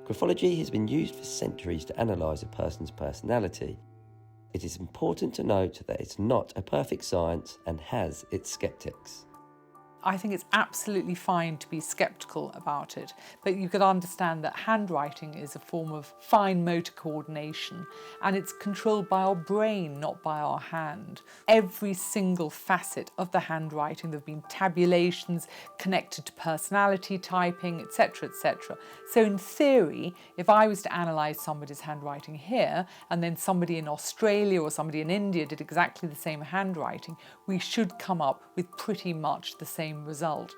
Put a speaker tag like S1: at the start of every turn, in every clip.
S1: Graphology has been used for centuries to analyse a person's personality. It is important to note that it's not a perfect science and has its sceptics.
S2: I think it's absolutely fine to be sceptical about it, but you could understand that handwriting is a form of fine motor coordination and it's controlled by our brain, not by our hand. Every single facet of the handwriting, there have been tabulations connected to personality typing, etc., etc. So in theory, if I was to analyse somebody's handwriting here and then somebody in Australia or somebody in India did exactly the same handwriting, we should come up with pretty much the same result.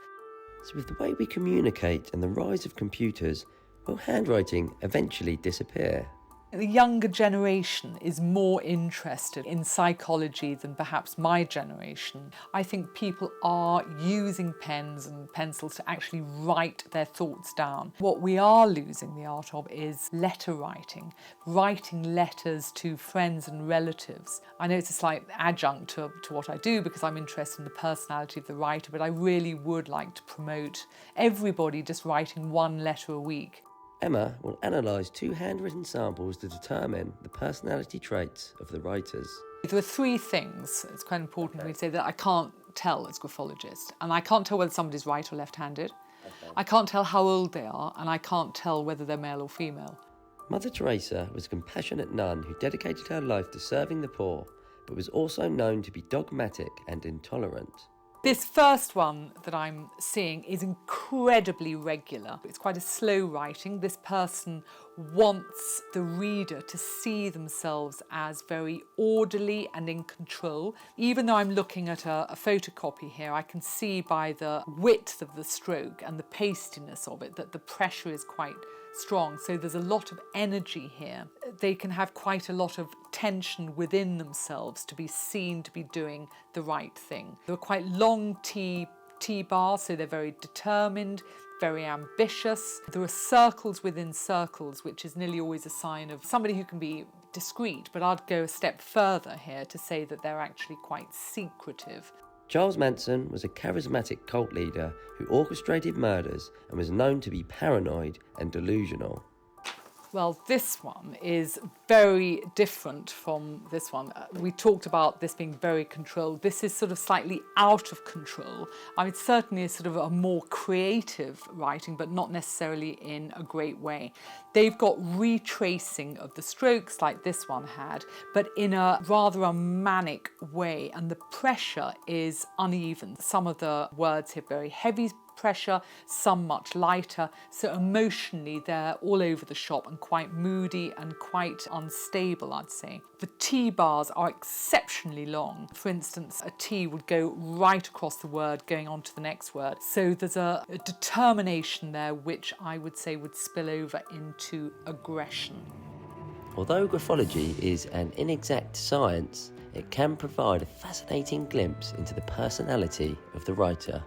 S1: So with the way we communicate and the rise of computers, will handwriting eventually disappear?
S2: The younger generation is more interested in psychology than perhaps my generation. I think people are using pens and pencils to actually write their thoughts down. What we are losing the art of is letter writing, writing letters to friends and relatives. I know it's a slight adjunct to what I do because I'm interested in the personality of the writer, but I really would like to promote everybody just writing one letter a week.
S1: Emma will analyse 2 handwritten samples to determine the personality traits of the writers.
S2: There are 3 things, it's quite important for me to say, that I can't tell as a graphologist. And I can't tell whether somebody's right or left-handed. I can't tell how old they are, and I can't tell whether they're male or female.
S1: Mother Teresa was a compassionate nun who dedicated her life to serving the poor, but was also known to be dogmatic and intolerant.
S2: This first one that I'm seeing is incredibly regular. It's quite a slow writing. This person wants the reader to see themselves as very orderly and in control. Even though I'm looking at a photocopy here, I can see by the width of the stroke and the pastiness of it that the pressure is quite strong. So there's a lot of energy here. They can have quite a lot of tension within themselves to be seen to be doing the right thing. There are quite long T bars, so they're very determined, very ambitious. There are circles within circles, which is nearly always a sign of somebody who can be discreet, but I'd go a step further here to say that they're actually quite secretive.
S1: Charles Manson was a charismatic cult leader who orchestrated murders and was known to be paranoid and delusional.
S2: Well, this one is very different from this one. We talked about this being very controlled. This is sort of slightly out of control. I mean, certainly a sort of a more creative writing, but not necessarily in a great way. They've got retracing of the strokes like this one had, but in a rather a manic way, and the pressure is uneven. Some of the words have very heavy pressure, some much lighter, so emotionally they're all over the shop and quite moody and quite unstable, I'd say. The T bars are exceptionally long. For instance, a T would go right across the word going on to the next word. So there's a determination there which I would say would spill over into aggression.
S1: Although graphology is an inexact science, it can provide a fascinating glimpse into the personality of the writer.